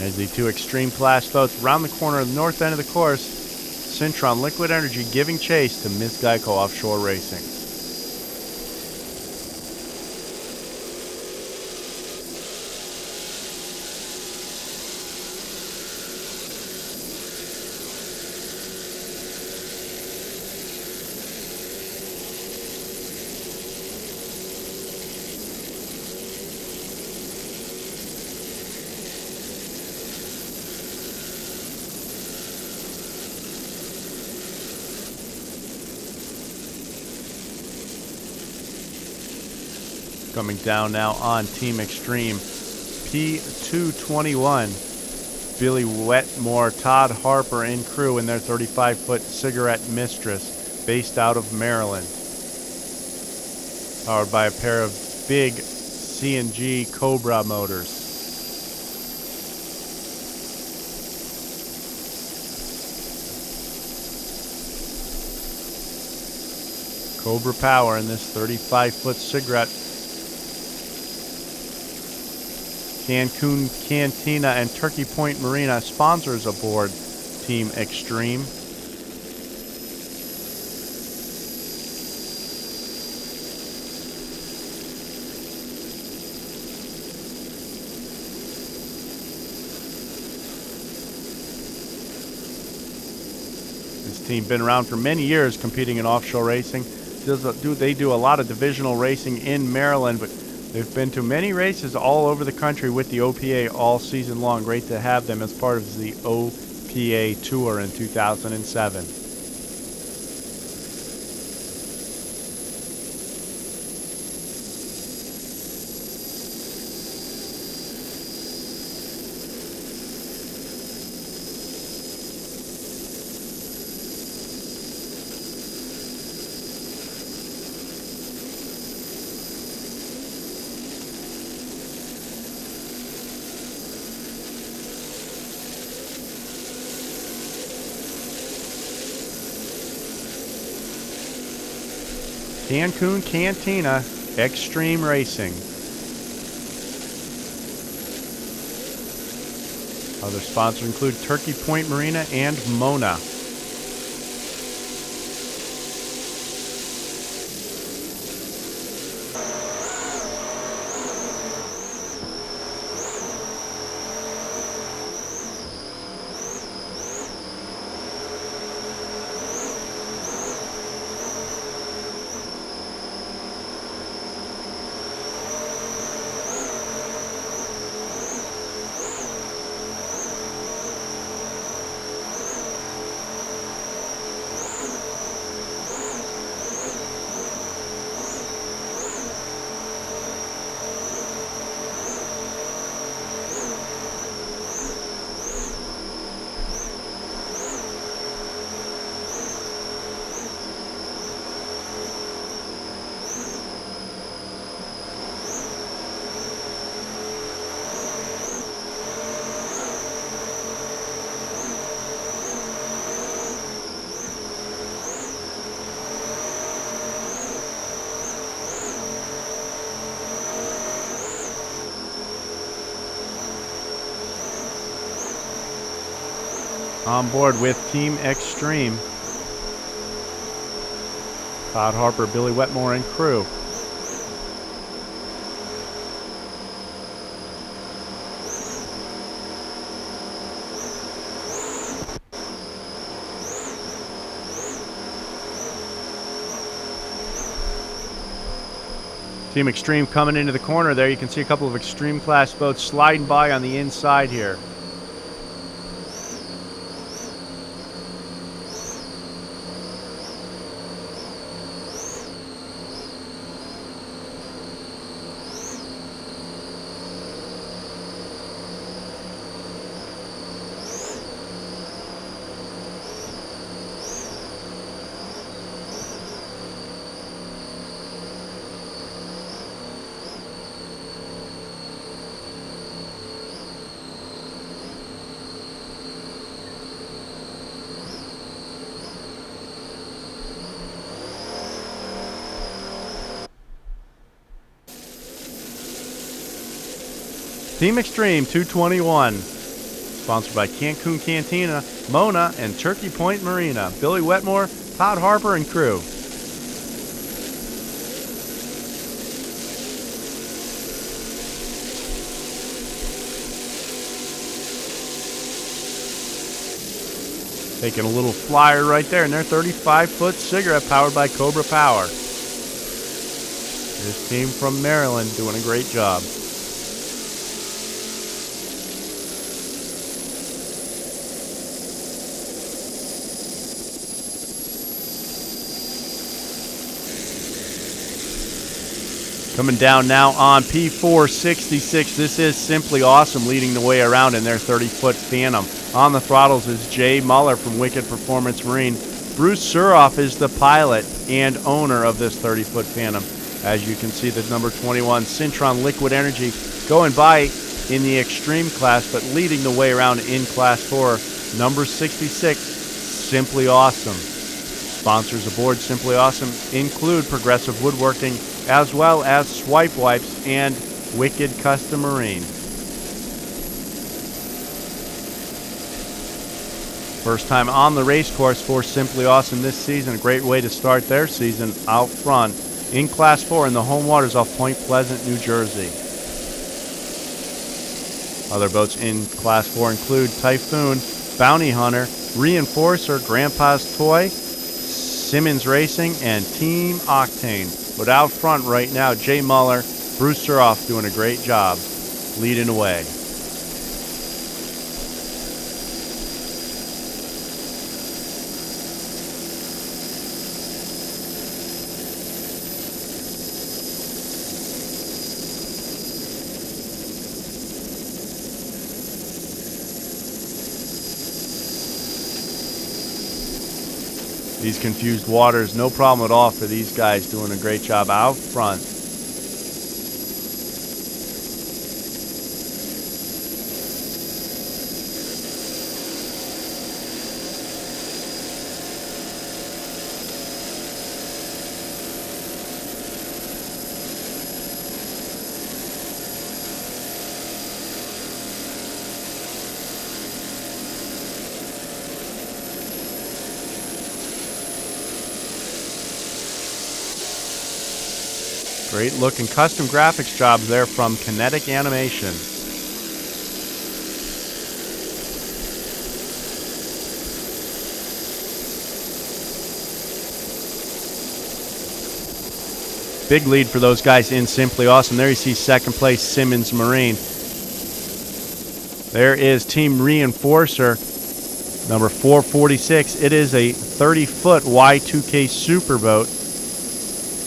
As the two Xtreme class boats round the corner of the north end of the course, Syntron Liquid Energy giving chase to Ms. Geico Offshore Racing. Coming down now on Team Xtreme P-221. Billy Wetmore, Todd Harper and crew in their 35-foot Cigarette Mistress, based out of Maryland. Powered by a pair of big CNG Cobra motors. Cobra power in this 35-foot Cigarette. Cancun Cantina and Turkey Point Marina sponsors aboard Team Xtreme. This team been around for many years competing in offshore racing. They do a lot of divisional racing in Maryland, but they've been to many races all over the country with the OPA all season long. Great to have them as part of the OPA Tour in 2007. Cancun Cantina Xtreme Racing. Other sponsors include Turkey Point Marina and Mona. On board with Team Xtreme, Todd Harper, Billy Wetmore, and crew. Team Xtreme coming into the corner there. You can see a couple of Xtreme class boats sliding by on the inside here. Team Xtreme 221. Sponsored by Cancun Cantina, Mona, and Turkey Point Marina. Billy Wetmore, Todd Harper, and crew. Taking a little flyer right there in their 35-foot cigarette powered by Cobra Power. This team from Maryland doing a great job. Coming down now on P466. This is Simply Awesome leading the way around in their 30-foot Phantom. On the throttles is Jay Muller from Wicked Performance Marine. Bruce Suroff is the pilot and owner of this 30-foot Phantom. As you can see, the number 21 Syntron Liquid Energy going by in the Extreme class, but leading the way around in Class 4. Number 66, Simply Awesome. Sponsors aboard Simply Awesome include Progressive Woodworking, as well as Swipe Wipes and Wicked Custom Marine. First time on the race course for Simply Awesome this season. A great way to start their season out front in Class 4 in the home waters off Point Pleasant, New Jersey. Other boats in Class 4 include Typhoon, Bounty Hunter, Reinforcer, Grandpa's Toy, Simmons Racing, and Team Octane. But out front right now, Jay Muller, Bruce Suroff doing a great job leading the way. These confused waters, no problem at all for these guys doing a great job out front. Great looking custom graphics jobs there from Kinetic Animation. Big lead for those guys in Simply Awesome. There you see second place Simmons Marine. There is Team Reinforcer, number 446. It is a 30-foot Y2K superboat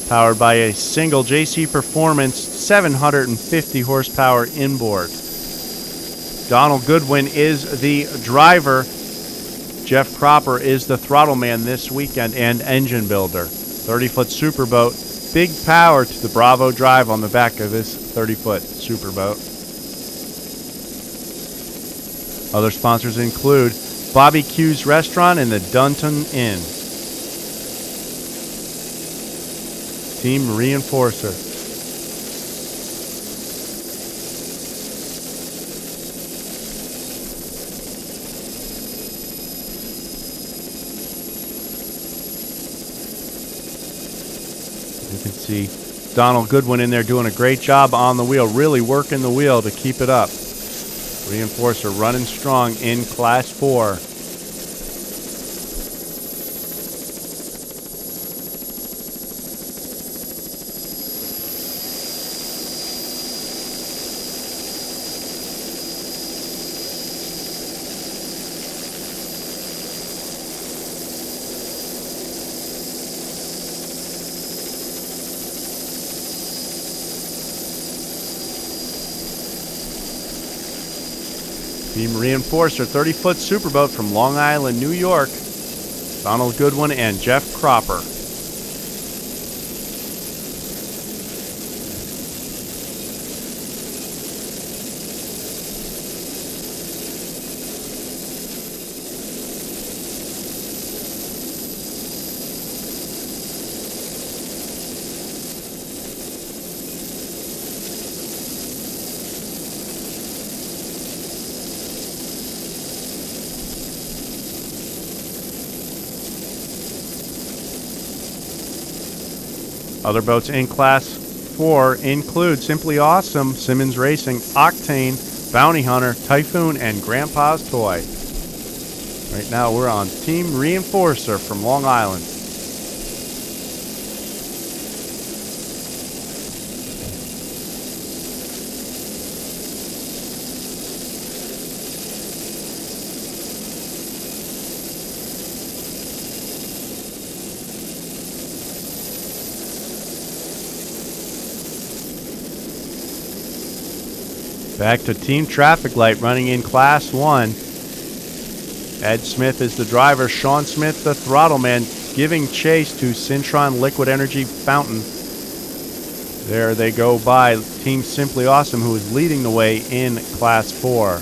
powered by a single JC Performance 750 horsepower inboard. Donald Goodwin is the driver. Jeff Cropper is the throttle man this weekend and engine builder. 30-foot superboat. Big power to the Bravo drive on the back of this 30-foot superboat. Other sponsors include Bobby Q's Restaurant and the Dunton Inn. Team Reinforcer. You can see Donald Goodwin in there doing a great job on the wheel, really working the wheel to keep it up. Reinforcer running strong in Class 4. Team Reinforcer, 30-foot superboat from Long Island, New York. Donald Goodwin and Jeff Cropper. Other boats in Class 4 include Simply Awesome, Simmons Racing, Octane, Bounty Hunter, Typhoon, and Grandpa's Toy. Right now we're on Team Reinforcer from Long Island. Back to Team Traffic Light running in Class 1. Ed Smith is the driver. Sean Smith, the throttle man, giving chase to Syntron Liquid Energy Fountain. There they go by Team Simply Awesome, who is leading the way in Class 4.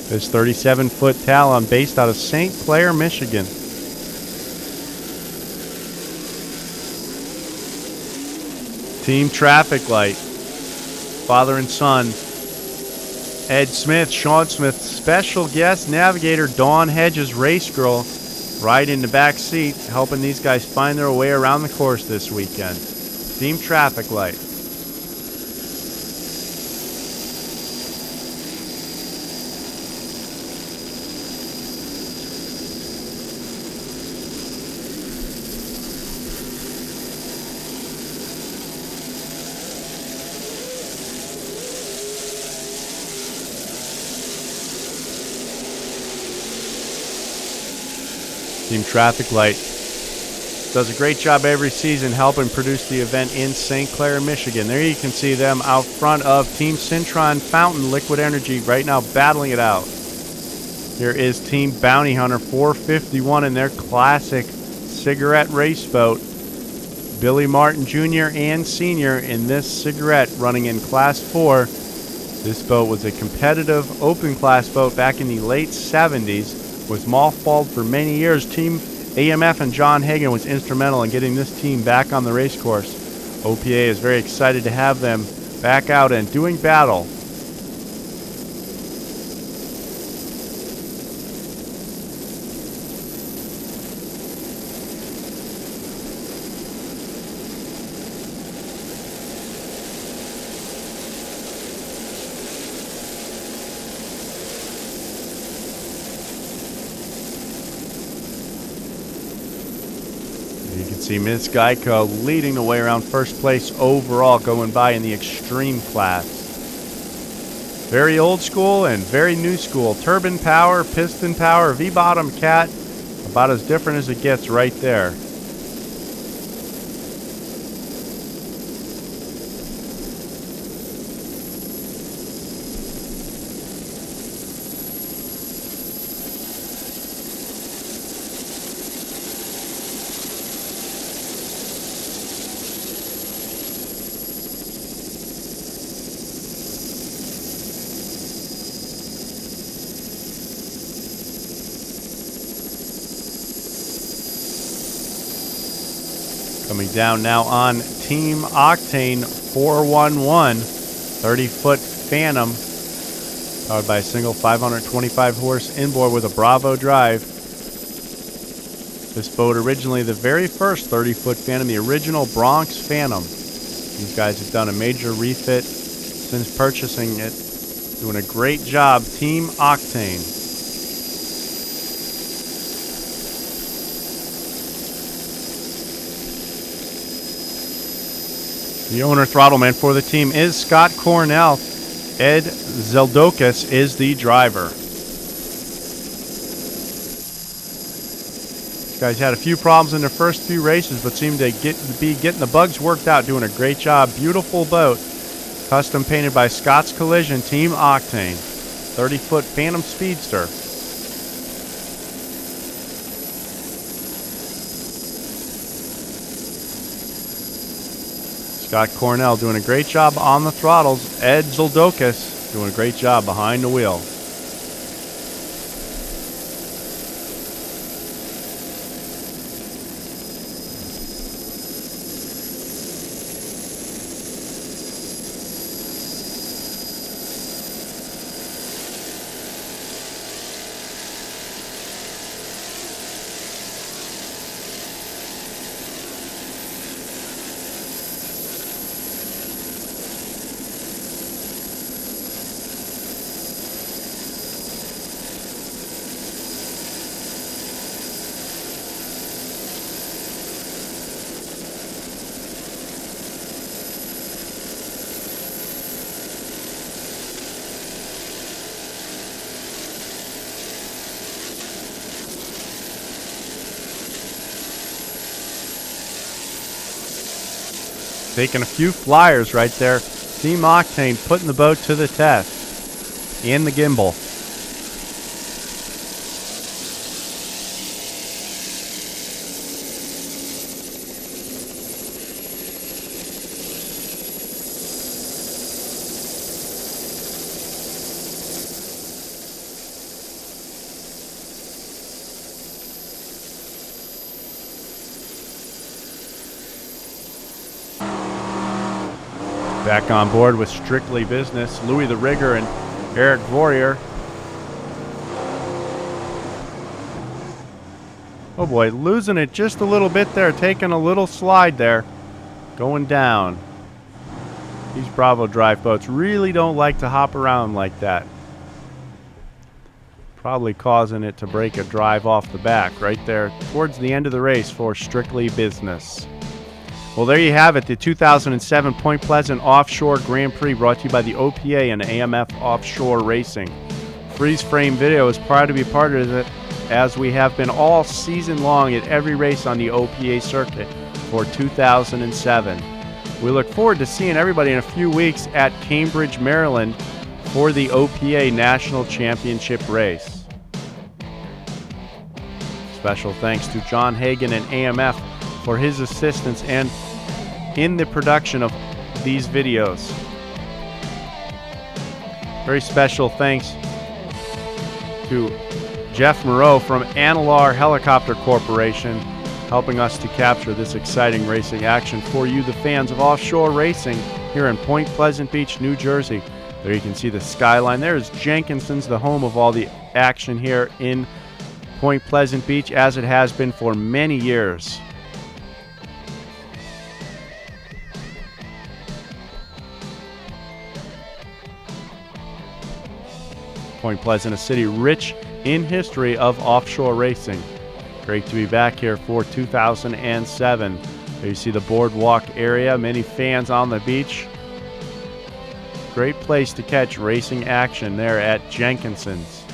This 37-foot Talon based out of St. Clair, Michigan. Team Traffic Light. Father and son, Ed Smith, Sean Smith, special guest navigator Dawn Hedges, race girl, right in the back seat, helping these guys find their way around the course this weekend. Team Traffic Light. Team Traffic Light does a great job every season helping produce the event in St. Clair, Michigan. There you can see them out front of Team Syntron Fountain Liquid Energy right now battling it out. Here is Team Bounty Hunter 451 in their classic cigarette race boat. Billy Martin Jr. and Sr. in this cigarette running in Class 4. This boat was a competitive open class boat back in the late 70s. Was mothballed for many years. Team AMF and John Hagan was instrumental in getting this team back on the race course. OPA is very excited to have them back out and doing battle. You can see Miss Geico leading the way around first place overall, going by in the Xtreme class. Very old school and very new school. Turbine power, piston power, V-bottom cat, about as different as it gets right there. Coming down now on Team Octane 411, 30-foot Phantom, powered by a single 525-horse inboard with a Bravo drive. This boat originally the very first 30-foot Phantom, the original Bronx Phantom. These guys have done a major refit since purchasing it. Doing a great job, Team Octane. The owner throttleman for the team is Scott Cornell. Ed Zeldokas is the driver. These guys had a few problems in their first few races, but seemed to be getting the bugs worked out, doing a great job. Beautiful boat. Custom painted by Scott's Collision, Team Octane. 30-foot Phantom Speedster. Scott Cornell doing a great job on the throttles. Ed Zoldokas doing a great job behind the wheel. Taking a few flyers right there. Team Octane putting the boat to the test. And the gimbal. Back on board with Strictly Business, Louis the Rigger and Eric Warrior. Oh boy, losing it just a little bit there, taking a little slide there, going down. These Bravo drive boats really don't like to hop around like that. Probably causing it to break a drive off the back right there towards the end of the race for Strictly Business. Well, there you have it, the 2007 Point Pleasant Offshore Grand Prix brought to you by the OPA and AMF Offshore Racing. Freeze Frame Video is proud to be part of it, as we have been all season long at every race on the OPA circuit for 2007. We look forward to seeing everybody in a few weeks at Cambridge, Maryland for the OPA National Championship race. Special thanks to John Hagan and AMF for his assistance and in the production of these videos. Very special thanks to Jeff Moreau from Analar Helicopter Corporation, helping us to capture this exciting racing action for you, the fans of offshore racing here in Point Pleasant Beach, New Jersey. There you can see the skyline. There's Jenkinson's, the home of all the action here in Point Pleasant Beach, as it has been for many years. Point Pleasant, a city rich in history of offshore racing. Great to be back here for 2007. There you see the boardwalk area, many fans on the beach. Great place to catch racing action there at Jenkinson's.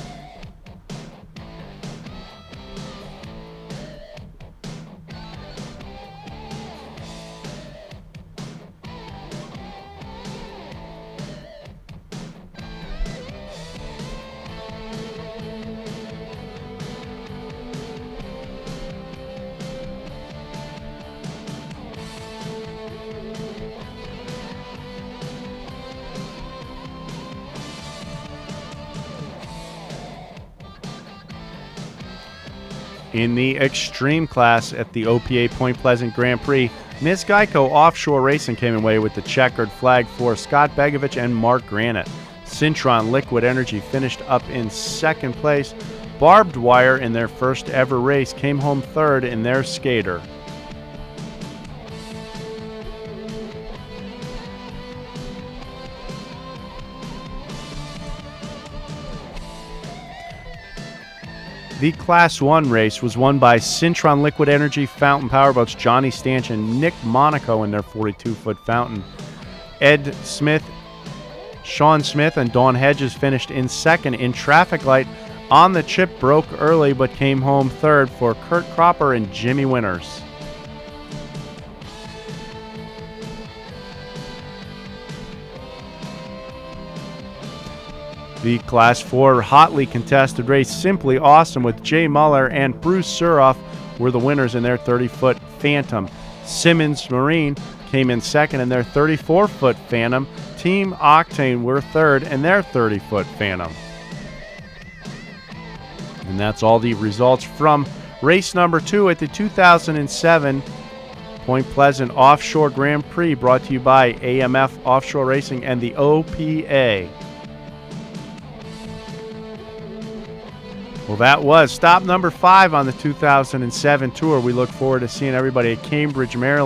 In the Extreme class at the OPA Point Pleasant Grand Prix, Ms. Geico Offshore Racing came away with the checkered flag for Scott Begovich and Mark Granite. Cintron Liquid Energy finished up in second place. Barbed Wire, in their first ever race, came home third in their skater. The Class 1 race was won by Cintron Liquid Energy Fountain Powerboats, Johnny Stanch and Nick Monaco in their 42-foot fountain. Ed Smith, Sean Smith, and Dawn Hedges finished in second. In Traffic Light, On the Chip broke early but came home third for Kurt Cropper and Jimmy Winters. The Class 4 hotly contested race, Simply Awesome, with Jay Muller and Bruce Suroff were the winners in their 30-foot Phantom. Simmons Marine came in second in their 34-foot Phantom. Team Octane were third in their 30-foot Phantom. And that's all the results from race number 2 at the 2007 Point Pleasant Offshore Grand Prix, brought to you by AMF Offshore Racing and the OPA. Well, that was stop number 5 on the 2007 tour. We look forward to seeing everybody at Cambridge, Maryland